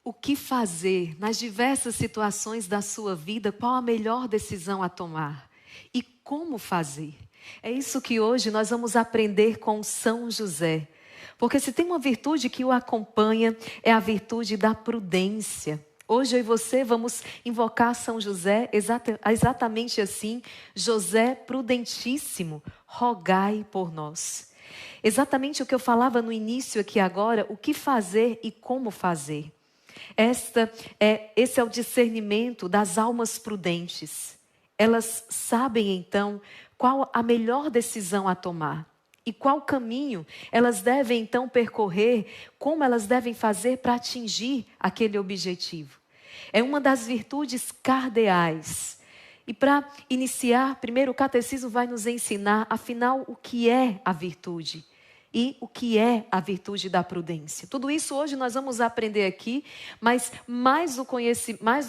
o que fazer nas diversas situações da sua vida, qual a melhor decisão a tomar e como fazer. É isso que hoje nós vamos aprender com São José. Porque se tem uma virtude que o acompanha, é a virtude da prudência. Hoje eu e você vamos invocar São José exatamente assim. José prudentíssimo, rogai por nós. Exatamente o que eu falava no início aqui agora, o que fazer e como fazer. Esse é o discernimento das almas prudentes. Elas sabem então qual a melhor decisão a tomar e qual caminho elas devem então percorrer, como elas devem fazer para atingir aquele objetivo. É uma das virtudes cardeais. E para iniciar, primeiro o catecismo vai nos ensinar, afinal, o que é a virtude. E o que é a virtude da prudência. Tudo isso hoje nós vamos aprender aqui, mas mais do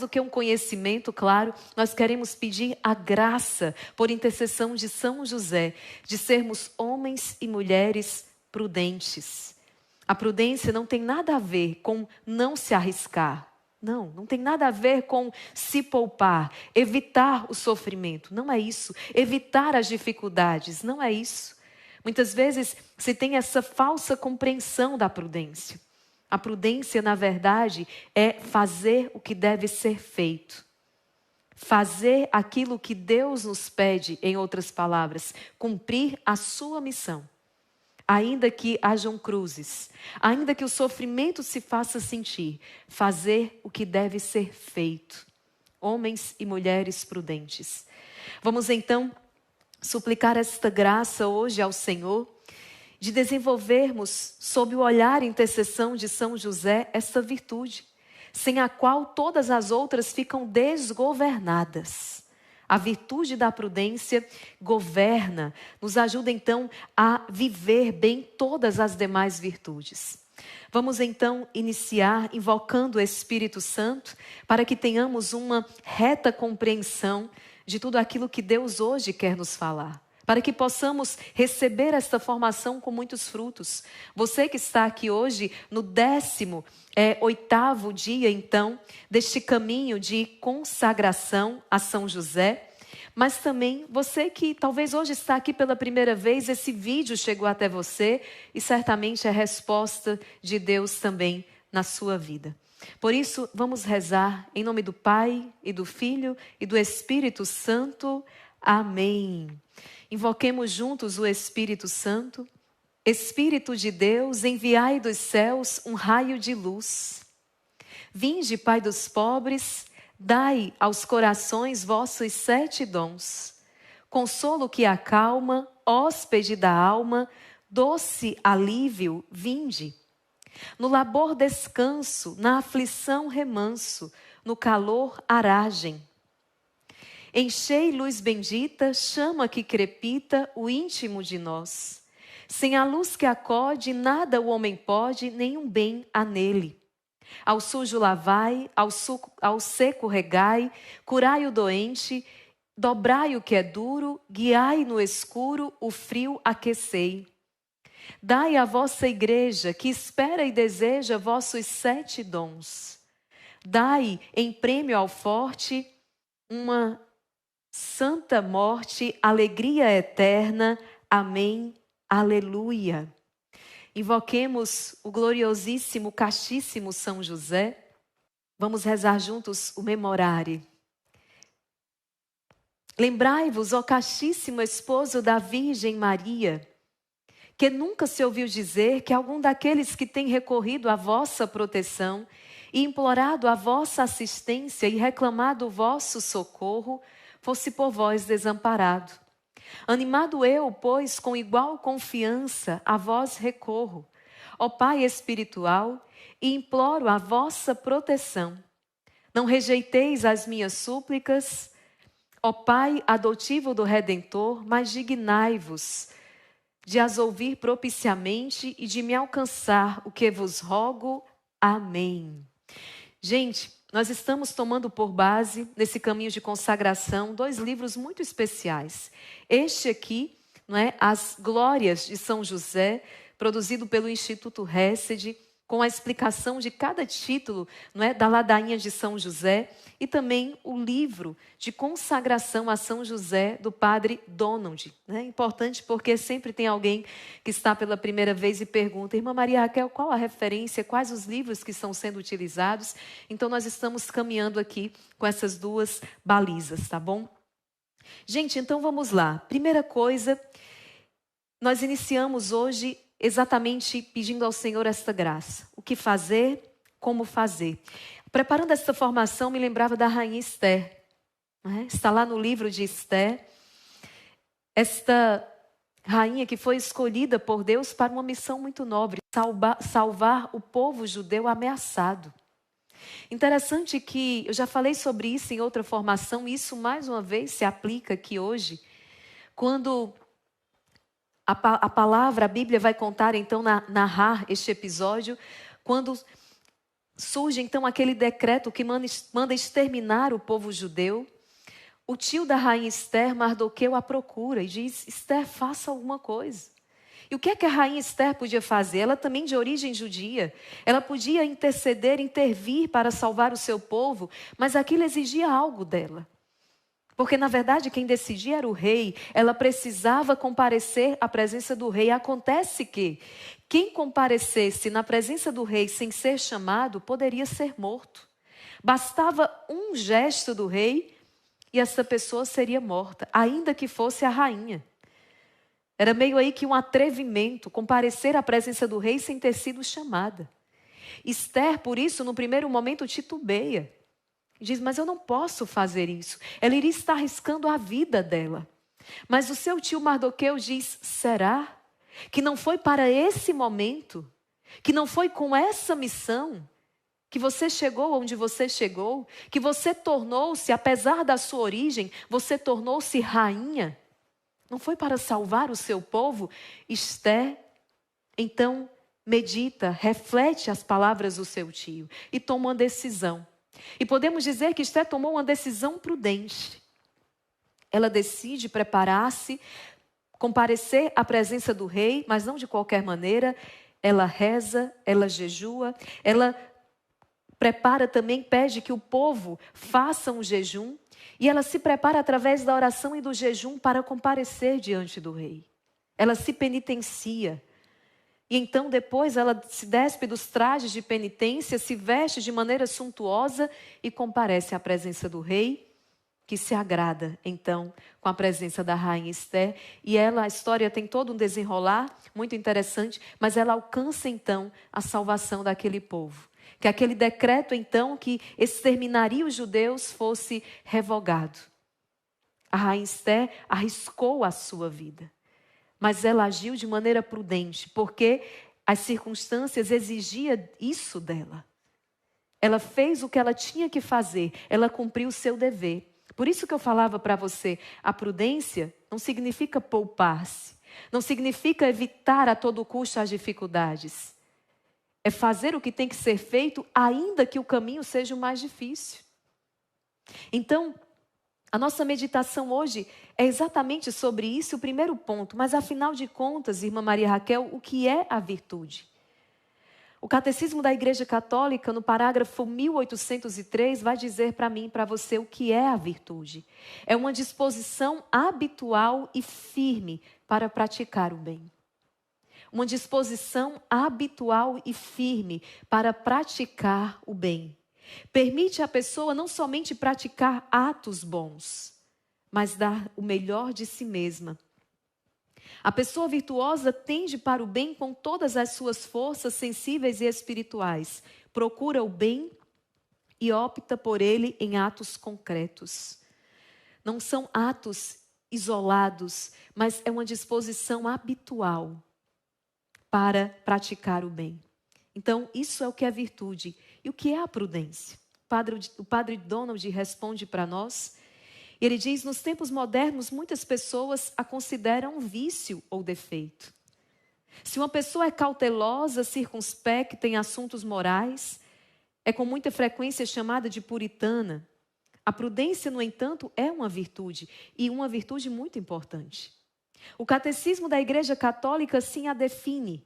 que um conhecimento, claro, nós queremos pedir a graça, por intercessão de São José, de sermos homens e mulheres prudentes. A prudência não tem nada a ver com não se arriscar. Não tem nada a ver com se poupar, evitar o sofrimento. Não é isso. Evitar as dificuldades. Não é isso. Muitas vezes se tem essa falsa compreensão da prudência. A prudência, na verdade, é fazer o que deve ser feito. Fazer aquilo que Deus nos pede, em outras palavras, cumprir a sua missão. Ainda que hajam cruzes, ainda que o sofrimento se faça sentir, fazer o que deve ser feito. Homens e mulheres prudentes. Vamos então suplicar esta graça hoje ao Senhor, de desenvolvermos, sob o olhar e intercessão de São José, esta virtude, sem a qual todas as outras ficam desgovernadas. A virtude da prudência governa, nos ajuda então a viver bem todas as demais virtudes. Vamos então iniciar invocando o Espírito Santo para que tenhamos uma reta compreensão de tudo aquilo que Deus hoje quer nos falar. Para que possamos receber esta formação com muitos frutos. Você que está aqui hoje no 18º dia, então, deste caminho de consagração a São José. Mas também você que talvez hoje está aqui pela primeira vez, esse vídeo chegou até você e certamente é resposta de Deus também na sua vida. Por isso, vamos rezar em nome do Pai, e do Filho, e do Espírito Santo. Amém. Invoquemos juntos o Espírito Santo. Espírito de Deus, enviai dos céus um raio de luz. Vinde, Pai dos pobres, dai aos corações vossos 7 dons. Consolo que acalma, hóspede da alma, doce alívio, vinde. No labor descanso, na aflição remanso, no calor aragem. Enchei luz bendita, chama que crepita o íntimo de nós. Sem a luz que acode, nada o homem pode, nenhum bem há nele. Ao sujo lavai, ao seco regai, curai o doente, dobrai o que é duro, guiai no escuro, o frio aquecei. Dai à vossa igreja, que espera e deseja vossos 7 dons. Dai em prêmio ao forte uma santa morte, alegria eterna. Amém. Aleluia. Invoquemos o gloriosíssimo, castíssimo São José. Vamos rezar juntos o Memorare. Lembrai-vos, ó castíssimo esposo da Virgem Maria, que nunca se ouviu dizer que algum daqueles que tem recorrido à vossa proteção e implorado a vossa assistência e reclamado o vosso socorro, fosse por vós desamparado. Animado eu, pois, com igual confiança a vós recorro, ó Pai espiritual, e imploro a vossa proteção. Não rejeiteis as minhas súplicas, ó Pai adotivo do Redentor, mas dignai-vos de as ouvir propiciamente e de me alcançar o que vos rogo. Amém. Gente, nós estamos tomando por base, nesse caminho de consagração, 2 livros muito especiais. Este aqui, não é, As Glórias de São José, produzido pelo Instituto Hesed, com a explicação de cada título, não é, da ladainha de São José, e também o livro de consagração a São José do padre Donald. É importante porque sempre tem alguém que está pela primeira vez e pergunta: Irmã Maria Raquel, qual a referência, quais os livros que estão sendo utilizados? Então nós estamos caminhando aqui com essas duas balizas, tá bom? Gente, então vamos lá. Primeira coisa, nós iniciamos hoje exatamente pedindo ao Senhor esta graça. O que fazer, como fazer. Preparando esta formação, me lembrava da rainha Esther. Está lá no livro de Esther. Esta rainha que foi escolhida por Deus para uma missão muito nobre, salvar o povo judeu ameaçado. Interessante que eu já falei sobre isso em outra formação, e isso mais uma vez se aplica aqui hoje, quando a palavra, a Bíblia vai contar, então, narrar este episódio, quando surge, então, aquele decreto que manda exterminar o povo judeu. O tio da rainha Esther, Mardoqueu, a procura e diz: Esther, faça alguma coisa. E o que é que a rainha Esther podia fazer? Ela também de origem judia. Ela podia interceder, intervir para salvar o seu povo, mas aquilo exigia algo dela. Porque, na verdade, quem decidia era o rei. Ela precisava comparecer à presença do rei. Acontece que quem comparecesse na presença do rei sem ser chamado, poderia ser morto. Bastava um gesto do rei e essa pessoa seria morta, ainda que fosse a rainha. Era meio aí que um atrevimento comparecer à presença do rei sem ter sido chamada. Esther, por isso, no primeiro momento titubeia. Diz: mas eu não posso fazer isso. Ela iria estar arriscando a vida dela. Mas o seu tio Mardoqueu diz: será que não foi para esse momento, que não foi com essa missão, que você chegou onde você chegou, que você tornou-se, apesar da sua origem, você tornou-se rainha? Não foi para salvar o seu povo? Esther, então, medita, reflete as palavras do seu tio e toma uma decisão. E podemos dizer que Esther tomou uma decisão prudente. Ela decide preparar-se, comparecer à presença do rei, mas não de qualquer maneira. Ela reza, ela jejua, ela prepara também, pede que o povo faça um jejum. E ela se prepara através da oração e do jejum para comparecer diante do rei. Ela se penitencia. E então depois ela se despe dos trajes de penitência, se veste de maneira suntuosa e comparece à presença do rei, que se agrada então com a presença da rainha Esther. E ela, a história tem todo um desenrolar muito interessante, mas ela alcança então a salvação daquele povo. Que aquele decreto então que exterminaria os judeus fosse revogado. A rainha Esther arriscou a sua vida. Mas ela agiu de maneira prudente, porque as circunstâncias exigiam isso dela. Ela fez o que ela tinha que fazer, ela cumpriu o seu dever. Por isso que eu falava para você, a prudência não significa poupar-se, não significa evitar a todo custo as dificuldades. É fazer o que tem que ser feito, ainda que o caminho seja o mais difícil. Então, a nossa meditação hoje é exatamente sobre isso, o primeiro ponto. Mas, afinal de contas, irmã Maria Raquel, o que é a virtude? O Catecismo da Igreja Católica, no parágrafo 1803, vai dizer para mim e para você o que é a virtude. É uma disposição habitual e firme para praticar o bem. Uma disposição habitual e firme para praticar o bem. Permite à pessoa não somente praticar atos bons, mas dar o melhor de si mesma. A pessoa virtuosa tende para o bem com todas as suas forças sensíveis e espirituais. Procura o bem e opta por ele em atos concretos. Não são atos isolados, mas é uma disposição habitual para praticar o bem. Então, isso é o que é virtude. E o que é a prudência? O padre Donald responde para nós. Ele diz: nos tempos modernos, muitas pessoas a consideram um vício ou defeito. Se uma pessoa é cautelosa, circunspecta em assuntos morais, é com muita frequência chamada de puritana. A prudência, no entanto, é uma virtude, e uma virtude muito importante. O Catecismo da Igreja Católica assim a define.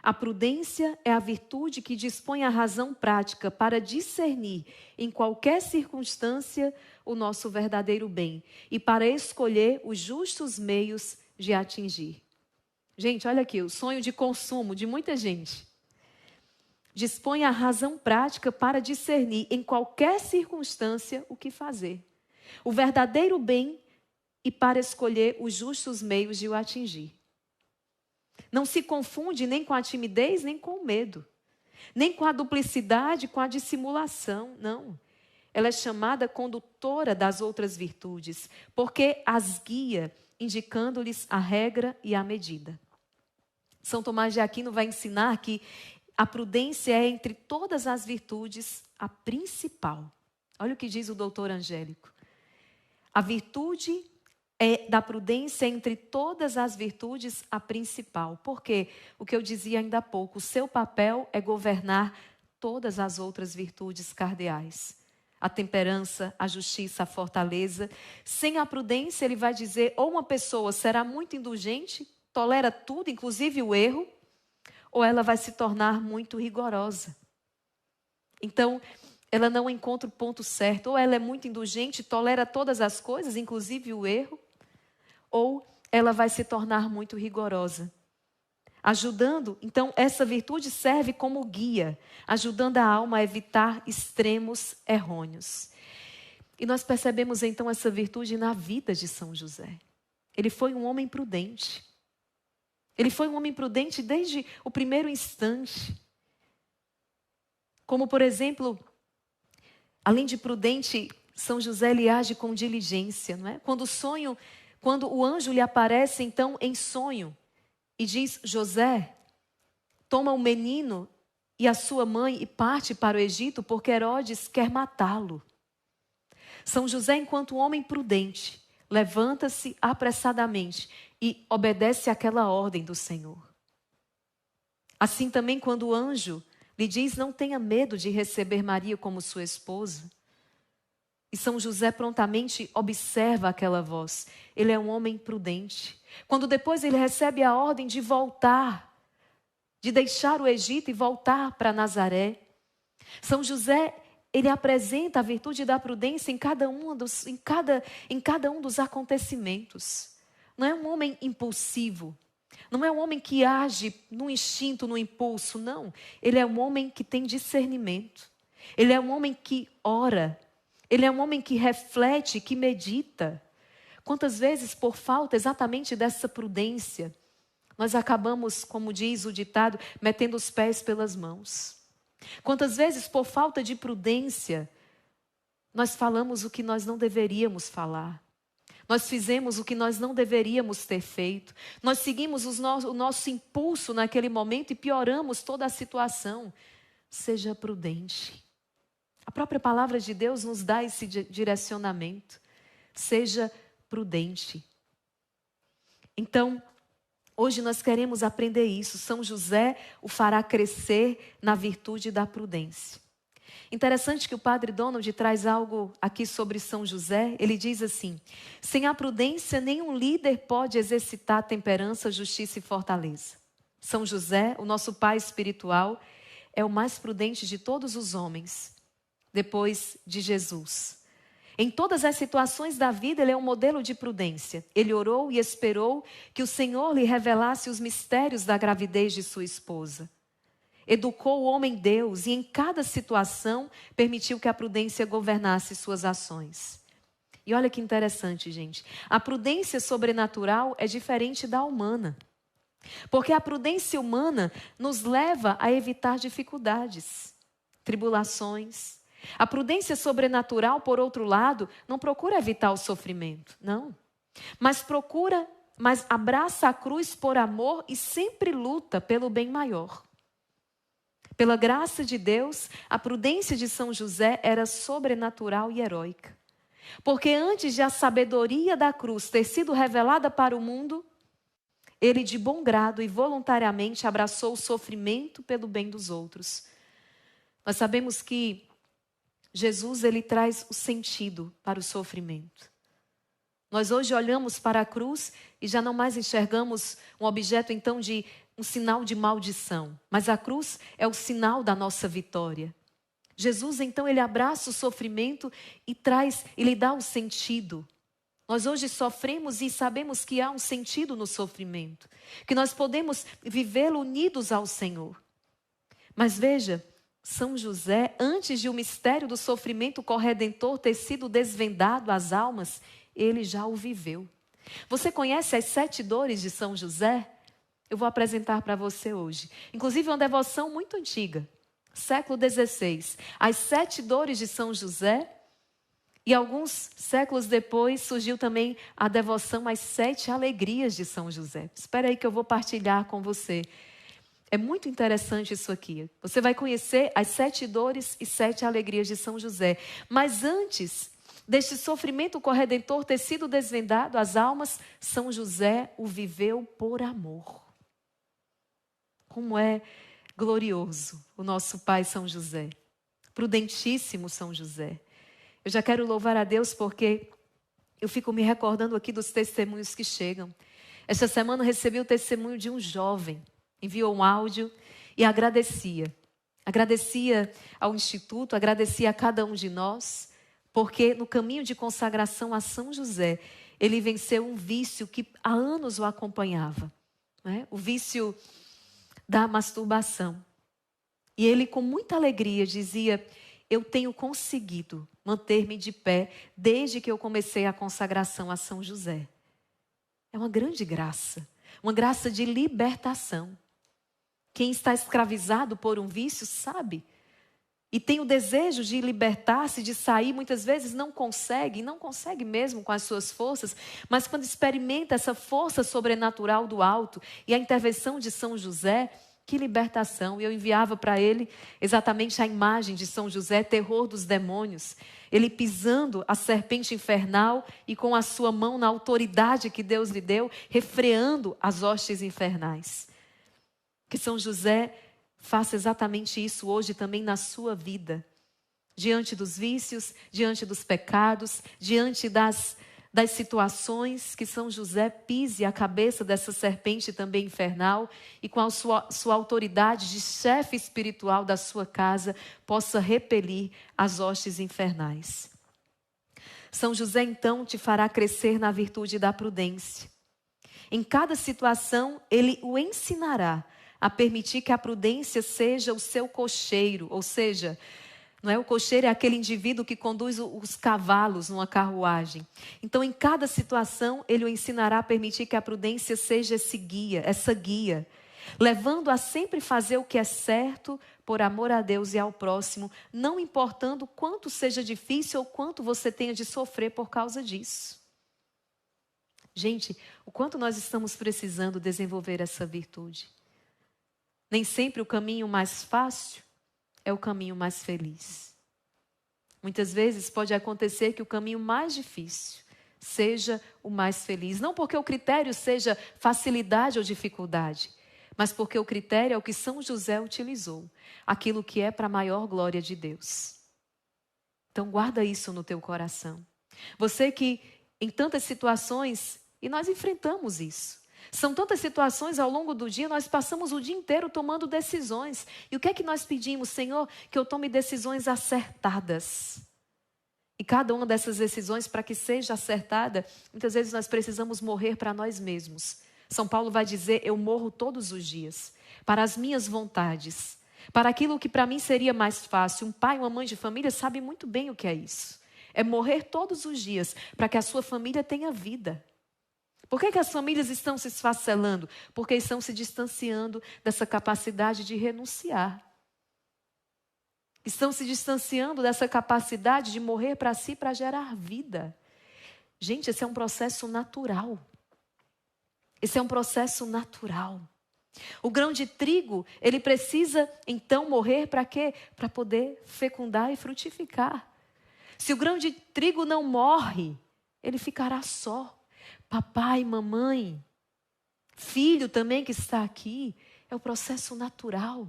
A prudência é a virtude que dispõe a razão prática para discernir em qualquer circunstância o nosso verdadeiro bem e para escolher os justos meios de atingir. Gente, olha aqui, o sonho de consumo de muita gente. Dispõe a razão prática para discernir em qualquer circunstância o que fazer. O verdadeiro bem e para escolher os justos meios de o atingir. Não se confunde nem com a timidez, nem com o medo. Nem com a duplicidade, com a dissimulação, não. Ela é chamada condutora das outras virtudes, porque as guia, indicando-lhes a regra e a medida. São Tomás de Aquino vai ensinar que a prudência é, entre todas as virtudes, a principal. Olha o que diz o doutor Angélico. A virtude da prudência, entre todas as virtudes, a principal. Porque, o que eu dizia ainda há pouco, o seu papel é governar todas as outras virtudes cardeais. A temperança, a justiça, a fortaleza. Sem a prudência, ele vai dizer, ou uma pessoa será muito indulgente, tolera tudo, inclusive o erro, ou ela vai se tornar muito rigorosa. Então, ela não encontra o ponto certo. Ou ela é muito indulgente, tolera todas as coisas, inclusive o erro, ou ela vai se tornar muito rigorosa. Ajudando, então, essa virtude serve como guia, ajudando a alma a evitar extremos errôneos. E nós percebemos, então, essa virtude na vida de São José. Ele foi um homem prudente. Ele foi um homem prudente desde o primeiro instante. Como, por exemplo, além de prudente, São José ele age com diligência, não é? Quando o anjo lhe aparece, então, em sonho, e diz, José, toma o menino e a sua mãe e parte para o Egito, porque Herodes quer matá-lo. São José, enquanto homem prudente, levanta-se apressadamente e obedece àquela ordem do Senhor. Assim também quando o anjo lhe diz, não tenha medo de receber Maria como sua esposa. E São José prontamente observa aquela voz. Ele é um homem prudente. Quando depois ele recebe a ordem de voltar, de deixar o Egito e voltar para Nazaré, São José, ele apresenta a virtude da prudência em cada um dos acontecimentos. Não é um homem impulsivo. Não é um homem que age no instinto, no impulso, não. Ele é um homem que tem discernimento. Ele é um homem que ora. Ele é um homem que reflete, que medita. Quantas vezes, por falta exatamente dessa prudência, nós acabamos, como diz o ditado, metendo os pés pelas mãos. Quantas vezes, por falta de prudência, nós falamos o que nós não deveríamos falar. Nós fizemos o que nós não deveríamos ter feito. Nós seguimos o nosso impulso naquele momento e pioramos toda a situação. Seja prudente. A própria palavra de Deus nos dá esse direcionamento. Seja prudente. Então, hoje nós queremos aprender isso. São José o fará crescer na virtude da prudência. Interessante que o padre Donald traz algo aqui sobre São José. Ele diz assim, sem a prudência nenhum líder pode exercitar temperança, justiça e fortaleza. São José, o nosso pai espiritual, é o mais prudente de todos os homens, depois de Jesus. Em todas as situações da vida, ele é um modelo de prudência. Ele orou e esperou que o Senhor lhe revelasse os mistérios da gravidez de sua esposa. Educou o homem Deus e em cada situação permitiu que a prudência governasse suas ações. E olha que interessante, gente. A prudência sobrenatural é diferente da humana. Porque a prudência humana nos leva a evitar dificuldades, tribulações. A prudência sobrenatural, por outro lado, não procura evitar o sofrimento, não. Mas abraça a cruz por amor e sempre luta pelo bem maior. Pela graça de Deus, a prudência de São José era sobrenatural e heróica. Porque antes de a sabedoria da cruz ter sido revelada para o mundo, ele de bom grado e voluntariamente abraçou o sofrimento pelo bem dos outros. Nós sabemos que Jesus, ele traz o sentido para o sofrimento. Nós hoje olhamos para a cruz e já não mais enxergamos um objeto então de um sinal de maldição, mas a cruz é o sinal da nossa vitória. Jesus, então, ele abraça o sofrimento e lhe dá um sentido. Nós hoje sofremos e sabemos que há um sentido no sofrimento, que nós podemos vivê-lo unidos ao Senhor. Mas veja, São José, antes de o mistério do sofrimento corredentor ter sido desvendado às almas, ele já o viveu. Você conhece as 7 dores de São José? Eu vou apresentar para você hoje. Inclusive, uma devoção muito antiga, século XVI. As 7 dores de São José. E alguns séculos depois surgiu também a devoção às 7 alegrias de São José. Espera aí que eu vou partilhar com você. É muito interessante isso aqui. Você vai conhecer as 7 dores e 7 alegrias de São José. Mas antes deste sofrimento corredentor ter sido desvendado às almas, São José o viveu por amor. Como é glorioso o nosso pai São José. Prudentíssimo São José. Eu já quero louvar a Deus porque eu fico me recordando aqui dos testemunhos que chegam. Esta semana recebi o testemunho de um jovem. Enviou um áudio e agradecia. Agradecia ao Instituto, agradecia a cada um de nós, porque no caminho de consagração a São José, ele venceu um vício que há anos o acompanhava, né? O vício da masturbação. E ele, com muita alegria, dizia: eu tenho conseguido manter-me de pé desde que eu comecei a consagração a São José. É uma grande graça, uma graça de libertação. Quem está escravizado por um vício sabe. E tem o desejo de libertar-se, de sair, muitas vezes não consegue mesmo com as suas forças, mas quando experimenta essa força sobrenatural do alto e a intervenção de São José, que libertação. E eu enviava para ele exatamente a imagem de São José, terror dos demônios. Ele pisando a serpente infernal e com a sua mão na autoridade que Deus lhe deu, refreando as hostes infernais. Que São José faça exatamente isso hoje também na sua vida. Diante dos vícios, diante dos pecados, diante das situações, que São José pise a cabeça dessa serpente também infernal e com a sua autoridade de chefe espiritual da sua casa possa repelir as hostes infernais. São José então te fará crescer na virtude da prudência. Em cada situação ele o ensinará a permitir que a prudência seja o seu cocheiro, ou seja, não é? O cocheiro é aquele indivíduo que conduz os cavalos numa carruagem. Então, em cada situação, ele o ensinará a permitir que a prudência seja essa guia, levando a sempre fazer o que é certo por amor a Deus e ao próximo, não importando quanto seja difícil ou quanto você tenha de sofrer por causa disso. Gente, o quanto nós estamos precisando desenvolver essa virtude. Nem sempre o caminho mais fácil é o caminho mais feliz. Muitas vezes pode acontecer que o caminho mais difícil seja o mais feliz. Não porque o critério seja facilidade ou dificuldade, mas porque o critério é o que São José utilizou. Aquilo que é para a maior glória de Deus. Então guarda isso no teu coração. Você que em tantas situações, e nós enfrentamos isso. São tantas situações ao longo do dia, nós passamos o dia inteiro tomando decisões. E o que é que nós pedimos? Senhor, que eu tome decisões acertadas. E cada uma dessas decisões, para que seja acertada, muitas vezes nós precisamos morrer para nós mesmos. São Paulo vai dizer, eu morro todos os dias, para as minhas vontades, para aquilo que para mim seria mais fácil. Um pai, uma mãe de família sabe muito bem o que é isso. É morrer todos os dias, para que a sua família tenha vida. Por que as famílias estão se esfacelando? Porque estão se distanciando dessa capacidade de renunciar. Estão se distanciando dessa capacidade de morrer para si para gerar vida. Gente, esse é um processo natural. Esse é um processo natural. O grão de trigo, ele precisa então morrer para quê? Para poder fecundar e frutificar. Se o grão de trigo não morre, ele ficará só. Papai, mamãe, filho também que está aqui, é o processo natural.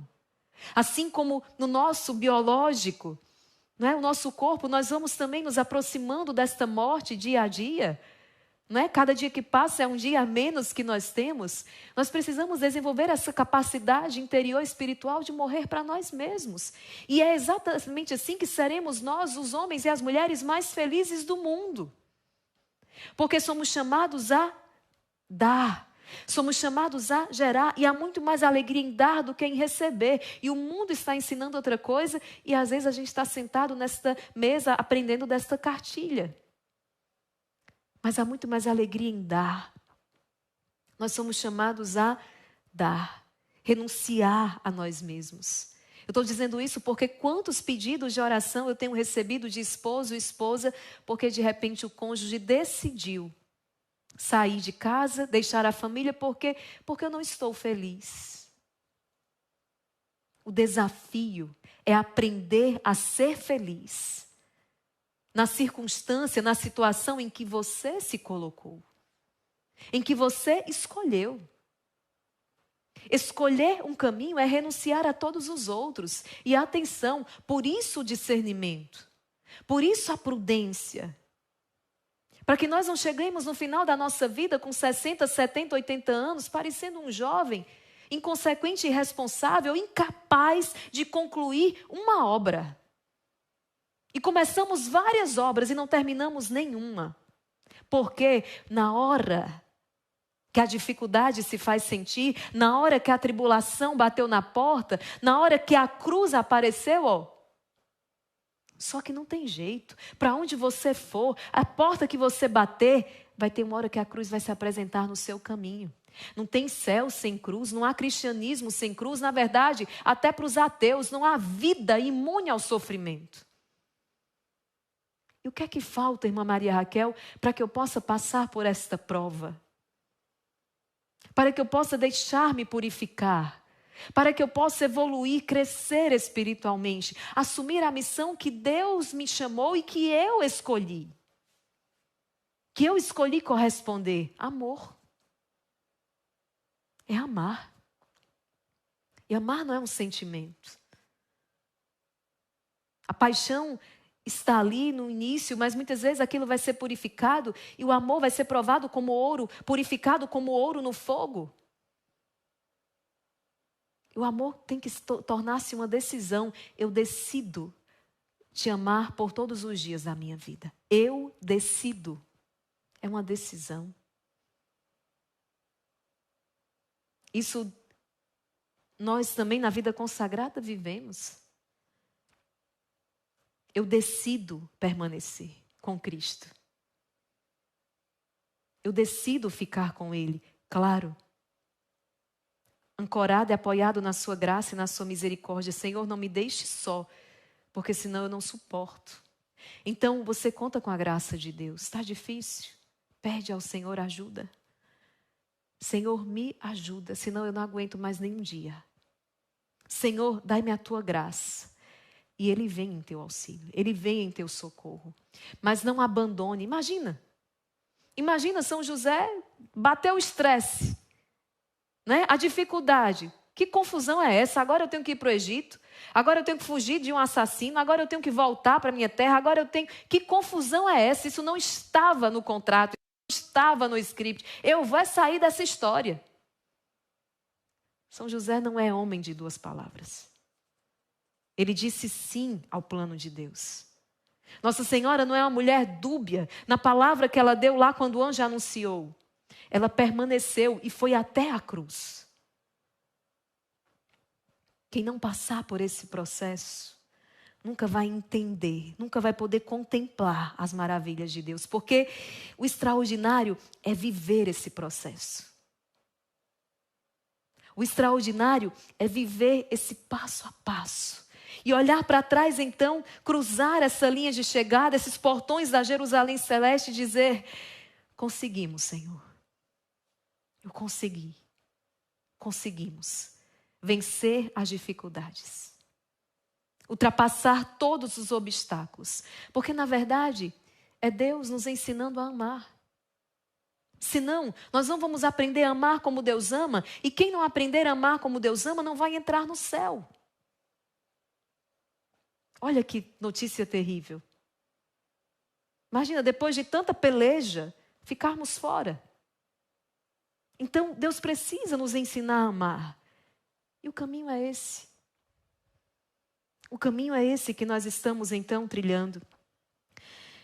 Assim como no nosso biológico, não é? O nosso corpo, nós vamos também nos aproximando desta morte dia a dia. não é? Cada dia que passa é um dia a menos que nós temos. Nós precisamos desenvolver essa capacidade interior espiritual de morrer para nós mesmos. E é exatamente assim que seremos nós, os homens e as mulheres mais felizes do mundo. Porque somos chamados a dar. Somos chamados a gerar. E há muito mais alegria em dar do que em receber. E o mundo está ensinando outra coisa. E às vezes a gente está sentado nesta mesa aprendendo desta cartilha. Mas há muito mais alegria em dar. Nós somos chamados a dar, renunciar a nós mesmos. Eu estou dizendo isso porque quantos pedidos de oração eu tenho recebido de esposo e esposa, porque de repente o cônjuge decidiu sair de casa, deixar a família, porque eu não estou feliz. O desafio é aprender a ser feliz na circunstância, na situação em que você se colocou, em que você escolheu. Escolher um caminho é renunciar a todos os outros. E atenção, por isso o discernimento, por isso a prudência. Para que nós não cheguemos no final da nossa vida com 60, 70, 80 anos, parecendo um jovem inconsequente e irresponsável, incapaz de concluir uma obra. E começamos várias obras e não terminamos nenhuma. Porque na hora que a dificuldade se faz sentir, na hora que a tribulação bateu na porta, na hora que a cruz apareceu, só que não tem jeito. Para onde você for, a porta que você bater, vai ter uma hora que a cruz vai se apresentar no seu caminho. Não tem céu sem cruz, não há cristianismo sem cruz. Na verdade, até para os ateus, não há vida imune ao sofrimento. E o que é que falta, irmã Maria Raquel, para que eu possa passar por esta prova? Para que eu possa deixar-me purificar? Para que eu possa evoluir, crescer espiritualmente? Assumir a missão que Deus me chamou e que eu escolhi? Que eu escolhi corresponder? Amor. É amar. E amar não é um sentimento. A paixão está ali no início, mas muitas vezes aquilo vai ser purificado e o amor vai ser provado como ouro, purificado como ouro no fogo. O amor tem que tornar-se uma decisão. Eu decido te amar por todos os dias da minha vida. Eu decido. É uma decisão. Isso nós também na vida consagrada vivemos. Eu decido permanecer com Cristo. Eu decido ficar com Ele, claro. Ancorado e apoiado na sua graça e na sua misericórdia. Senhor, não me deixe só, porque senão eu não suporto. Então, você conta com a graça de Deus. Está difícil? Pede ao Senhor ajuda. Senhor, me ajuda, senão eu não aguento mais nenhum dia. Senhor, dai-me a tua graça. E Ele vem em teu auxílio, Ele vem em teu socorro. Mas não abandone. Imagina São José, bateu o estresse, né? A dificuldade. Que confusão é essa? Agora eu tenho que ir para o Egito, agora eu tenho que fugir de um assassino, agora eu tenho que voltar para a minha terra, agora eu tenho... Que confusão é essa? Isso não estava no contrato, não estava no script. Eu vou sair dessa história. São José não é homem de duas palavras. Ele disse sim ao plano de Deus. Nossa Senhora não é uma mulher dúbia na palavra que ela deu lá quando o anjo anunciou. Ela permaneceu e foi até a cruz. Quem não passar por esse processo nunca vai entender, nunca vai poder contemplar as maravilhas de Deus. Porque o extraordinário é viver esse processo. O extraordinário é viver esse passo a passo. E olhar para trás, então, cruzar essa linha de chegada, esses portões da Jerusalém Celeste e dizer: conseguimos, Senhor. Eu consegui. Conseguimos vencer as dificuldades. Ultrapassar todos os obstáculos. Porque, na verdade, é Deus nos ensinando a amar. Senão, nós não vamos aprender a amar como Deus ama. E quem não aprender a amar como Deus ama, não vai entrar no céu. Olha que notícia terrível. Imagina, depois de tanta peleja, ficarmos fora. Então, Deus precisa nos ensinar a amar. E o caminho é esse. O caminho é esse que nós estamos, então, trilhando.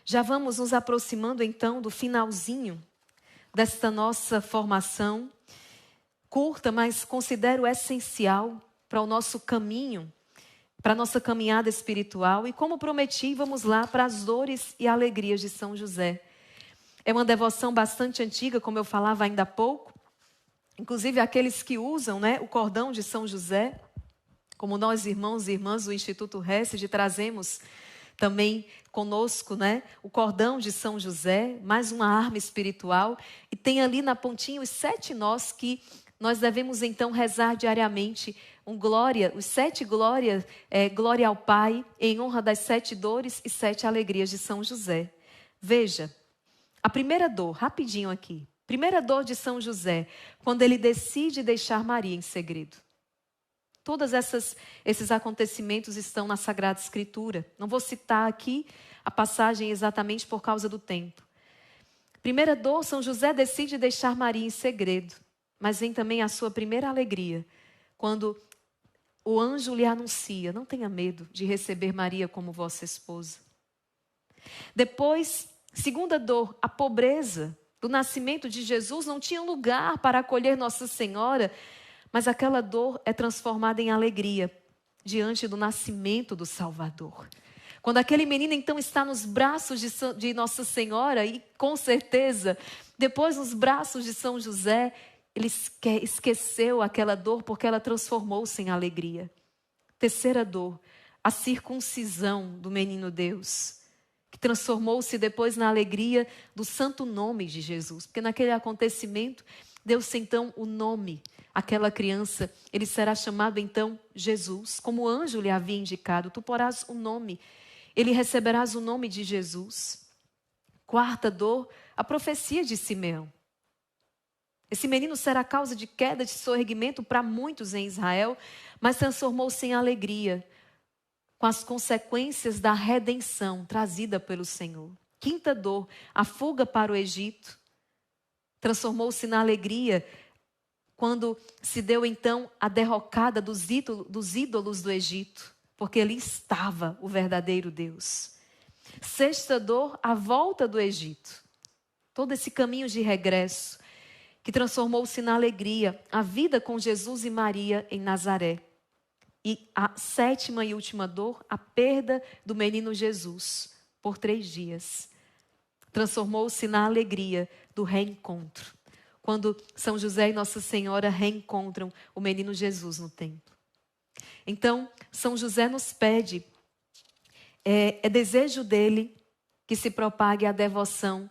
Já vamos nos aproximando, então, do finalzinho desta nossa formação. Curta, mas considero essencial para o nosso caminho, para a nossa caminhada espiritual. E como prometi, vamos lá para as dores e alegrias de São José. É uma devoção bastante antiga, como eu falava ainda há pouco. Inclusive aqueles que usam, o cordão de São José, como nós irmãos e irmãs do Instituto Hesed trazemos também conosco, o cordão de São José, mais uma arma espiritual. E tem ali na pontinha os 7 nós que nós devemos então rezar diariamente. Os 7 glórias, glória ao Pai, em honra das 7 dores e 7 alegrias de São José. Veja, a primeira dor, rapidinho aqui. Primeira dor de São José, quando ele decide deixar Maria em segredo. Todos esses acontecimentos estão na Sagrada Escritura. Não vou citar aqui a passagem exatamente por causa do tempo. Primeira dor, São José decide deixar Maria em segredo. Mas vem também a sua primeira alegria, quando o anjo lhe anuncia: não tenha medo de receber Maria como vossa esposa. Depois, segunda dor, a pobreza do nascimento de Jesus não tinha lugar para acolher Nossa Senhora, mas aquela dor é transformada em alegria diante do nascimento do Salvador. Quando aquele menino então está nos braços de Nossa Senhora e com certeza depois nos braços de São José, ele esqueceu aquela dor porque ela transformou-se em alegria. Terceira dor, a circuncisão do menino Deus, que transformou-se depois na alegria do santo nome de Jesus. Porque naquele acontecimento, deu-se então o nome. Aquela criança, ele será chamado então Jesus, como o anjo lhe havia indicado. Tu porás o nome, ele receberás o nome de Jesus. Quarta dor, a profecia de Simeão. Esse menino será causa de queda de soerguimento para muitos em Israel, mas transformou-se em alegria, com as consequências da redenção trazida pelo Senhor. Quinta dor, a fuga para o Egito, transformou-se na alegria quando se deu então a derrocada dos ídolos do Egito, porque ali estava o verdadeiro Deus. Sexta dor, a volta do Egito. Todo esse caminho de regresso, que transformou-se na alegria, a vida com Jesus e Maria em Nazaré. E a sétima e última dor, a perda do menino Jesus por 3 dias. Transformou-se na alegria do reencontro. Quando São José e Nossa Senhora reencontram o menino Jesus no templo. Então, São José nos pede, é desejo dele que se propague a devoção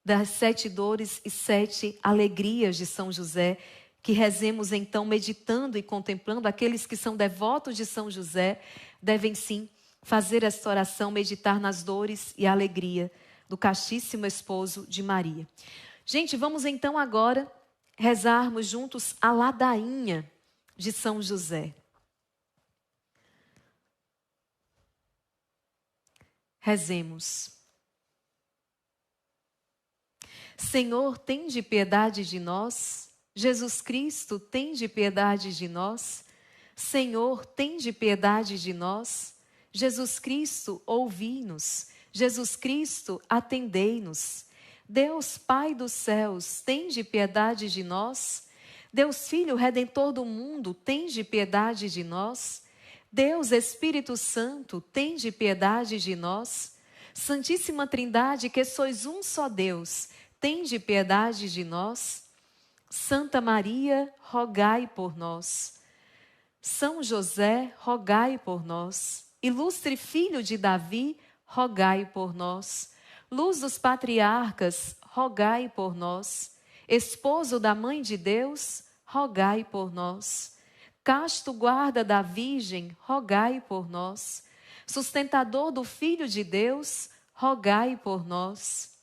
das 7 dores e 7 alegrias de São José, que rezemos então meditando e contemplando. Aqueles que são devotos de São José devem sim fazer esta oração, meditar nas dores e alegria do castíssimo esposo de Maria. Gente, vamos então agora rezarmos juntos a ladainha de São José. Rezemos. Senhor, tende piedade de nós. Jesus Cristo, tende piedade de nós. Senhor, tende piedade de nós. Jesus Cristo, ouvi-nos. Jesus Cristo, atendei-nos. Deus Pai dos céus, tende piedade de nós. Deus Filho Redentor do mundo, tende piedade de nós. Deus Espírito Santo, tende piedade de nós. Santíssima Trindade, que sois um só Deus, tende piedade de nós. Santa Maria, rogai por nós. São José, rogai por nós. Ilustre Filho de Davi, rogai por nós. Luz dos patriarcas, rogai por nós. Esposo da Mãe de Deus, rogai por nós. Casto guarda da Virgem, rogai por nós. Sustentador do Filho de Deus, rogai por nós.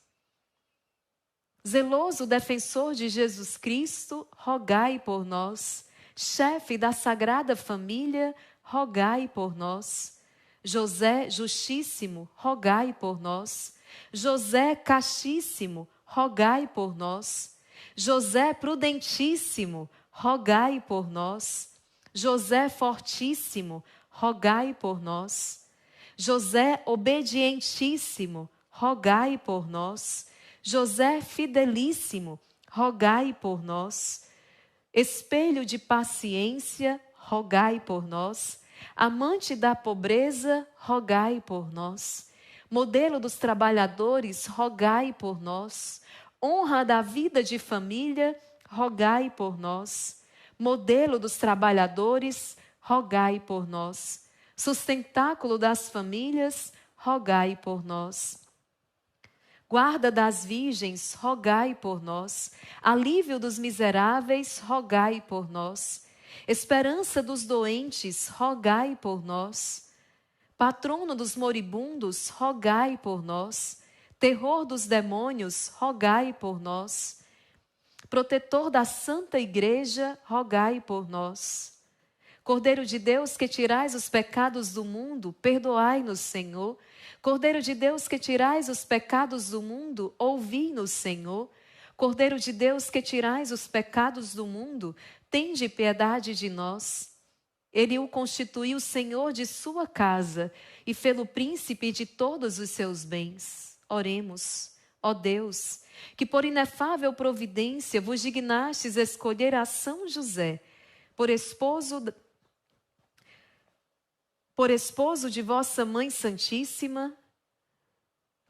Zeloso defensor de Jesus Cristo, rogai por nós. Chefe da Sagrada Família, rogai por nós. José Justíssimo, rogai por nós. José Castíssimo, rogai por nós. José prudentíssimo, rogai por nós. José fortíssimo, rogai por nós. José obedientíssimo, rogai por nós. José fidelíssimo, rogai por nós. Espelho de paciência, rogai por nós. Amante da pobreza, rogai por nós. Modelo dos trabalhadores, rogai por nós. Honra da vida de família, rogai por nós. Modelo dos trabalhadores, rogai por nós. Sustentáculo das famílias, rogai por nós. Guarda das virgens, rogai por nós. Alívio dos miseráveis, rogai por nós. Esperança dos doentes, rogai por nós. Patrono dos moribundos, rogai por nós. Terror dos demônios, rogai por nós. Protetor da Santa Igreja, rogai por nós. Cordeiro de Deus, que tirais os pecados do mundo, perdoai-nos, Senhor. Cordeiro de Deus, que tirais os pecados do mundo, ouvi-nos, Senhor. Cordeiro de Deus, que tirais os pecados do mundo, tende piedade de nós. Ele o constituiu Senhor de sua casa e fê-lo príncipe de todos os seus bens. Oremos, ó Deus, que por inefável providência vos dignastes escolher a São José, por esposo de vossa Mãe Santíssima.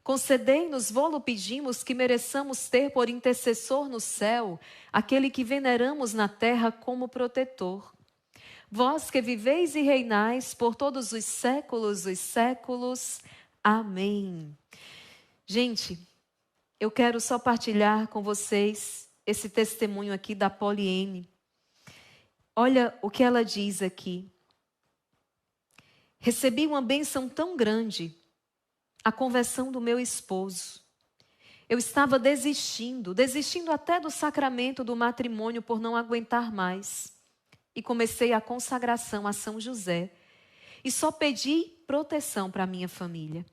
Concedei-nos, vô-lo pedimos, que mereçamos ter por intercessor no céu aquele que veneramos na terra como protetor. Vós que viveis e reinais por todos os séculos dos séculos. Amém. Gente, eu quero só partilhar com vocês esse testemunho aqui da Poliene. Olha o que ela diz aqui. Recebi uma bênção tão grande, a conversão do meu esposo. Eu estava desistindo até do sacramento do matrimônio por não aguentar mais. E comecei a consagração a São José. E só pedi proteção para a minha família.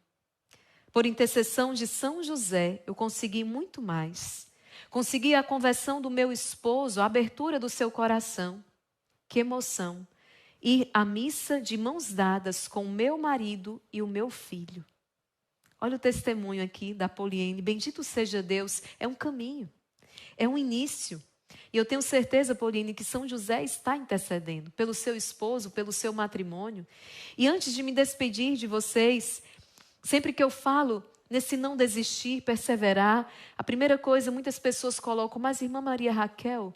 Por intercessão de São José, eu consegui muito mais. Consegui a conversão do meu esposo, a abertura do seu coração. Que emoção! Ir à missa de mãos dadas com o meu marido e o meu filho. Olha o testemunho aqui da Poliene. Bendito seja Deus. É um caminho. É um início. E eu tenho certeza, Poliene, que São José está intercedendo pelo seu esposo, pelo seu matrimônio. E antes de me despedir de vocês, sempre que eu falo nesse não desistir, perseverar, a primeira coisa, muitas pessoas colocam, mas irmã Maria Raquel,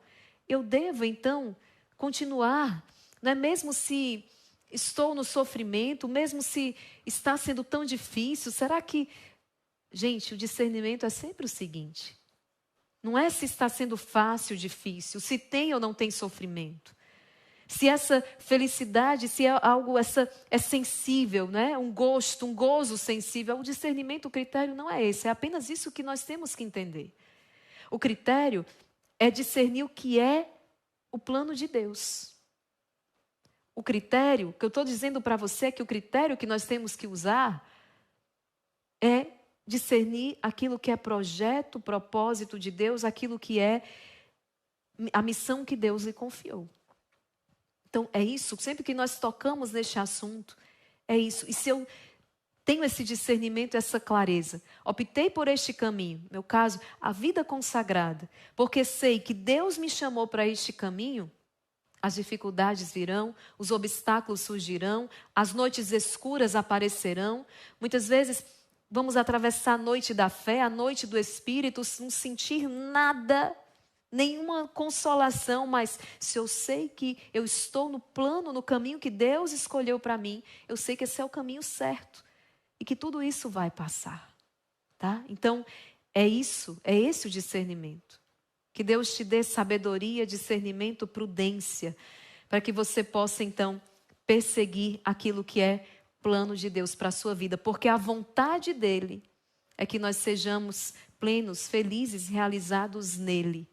eu devo então continuar, não é? Mesmo se estou no sofrimento, mesmo se está sendo tão difícil, será que... Gente, o discernimento é sempre o seguinte, não é se está sendo fácil ou difícil, se tem ou não tem sofrimento. Se essa felicidade, se é algo é sensível, né? Um gosto, um gozo sensível. O discernimento, o critério não é esse. É apenas isso que nós temos que entender. O critério é discernir o que é o plano de Deus. O critério, que eu estou dizendo para você, é que o critério que nós temos que usar é discernir aquilo que é projeto, propósito de Deus, aquilo que é a missão que Deus lhe confiou. Então, é isso. Sempre que nós tocamos neste assunto, é isso. E se eu tenho esse discernimento, essa clareza, optei por este caminho, no meu caso, a vida consagrada, porque sei que Deus me chamou para este caminho, as dificuldades virão, os obstáculos surgirão, as noites escuras aparecerão. Muitas vezes, vamos atravessar a noite da fé, a noite do Espírito, não sentir nada, nenhuma consolação, mas se eu sei que eu estou no plano, no caminho que Deus escolheu para mim, eu sei que esse é o caminho certo e que tudo isso vai passar, tá? Então, é isso, é esse o discernimento. Que Deus te dê sabedoria, discernimento, prudência, para que você possa, então, perseguir aquilo que é plano de Deus para a sua vida, porque a vontade dele é que nós sejamos plenos, felizes, realizados nele.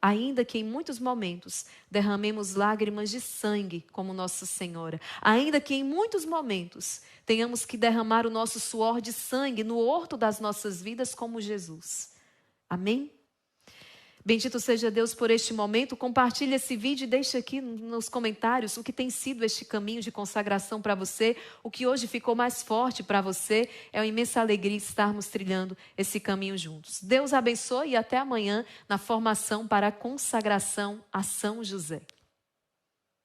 Ainda que em muitos momentos derramemos lágrimas de sangue, como Nossa Senhora. Ainda que em muitos momentos tenhamos que derramar o nosso suor de sangue no horto das nossas vidas, como Jesus. Amém? Bendito seja Deus por este momento. Compartilhe esse vídeo e deixe aqui nos comentários o que tem sido este caminho de consagração para você. O que hoje ficou mais forte para você. É uma imensa alegria estarmos trilhando esse caminho juntos. Deus abençoe e até amanhã na formação para a consagração a São José.